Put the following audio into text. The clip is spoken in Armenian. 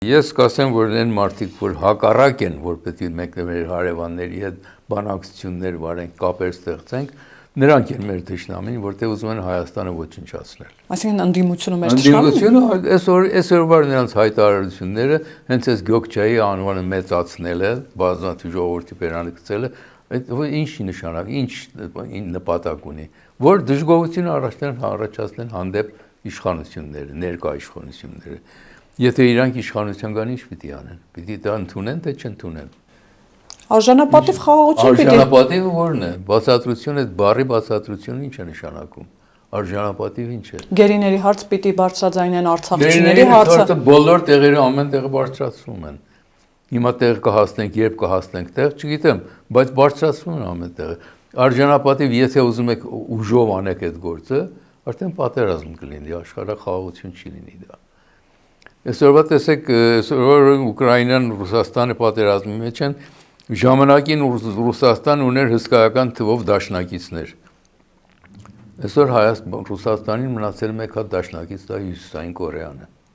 Ես կասեմ, որ այն մարդիկ, որ հակառակ են, որ պետք է մենք մեր հարևանների հետ բանակցություններ վարենք, կապեր ստեղծենք, նրանք են մեր թշնամին, որտեղ ուզում են Հայաստանը ոչնչացնել։ Այսինքն ընդդիմությունը մեր թշնամին։ Ընդդիմությունը այսօր նրանց հայտարարությունները հենց այս Գյոքչայի անվանը մեծացնելը, բազմաթիվ ժողովրդի բերանը գցելը, այդ ինչի նշանակ, ինչ նպատակ ունի, որ դժգոհություն առաջացնեն հանդեպ իշխանությունները, ներկա իշխանությունները։ Եթե իրանք իշխանության կան, ինչ պիտի անեն։ Պիտի դա ընդունեն, թե չընդունեն։ Արժանապատիվ խաղաղություն պիտի։ Արժանապատիվը ո՞րն է։ Բացատրությունը, այդ բառի բացատրությունը ինչ է նշանակում։ Արժանապատիվ ինչ է։ Գերիների հարց պիտի բարձրաձայնեն, արցախցիների հարցը։ Բոլոր տեղերը ամեն տեղը բարձրացվում են։ Հիմա տեղ կհասնենք, երբ կհասնենք տեղ, չգիտեմ, բայց բարձրացվում են ամեն տեղը։ Արժանապատիվ, եթե ուզում եք ուժով անեք այդ գործը, արդեն պատերազմ կլինի, աշխարհախաղաղություն չի լինի դա։ Այսօրվա տեսեք, այսօր Ուկրաինան, Ռուսաստանը պատերազմի մեջ են, ժամանակին Ռուսաստան ուներ հսկայական թվով դաշնակիցներ։ Այսօր Ռուսաստանին մնացել մեկ հատ դաշնակից, դա Հյուսիսային Կորեան է։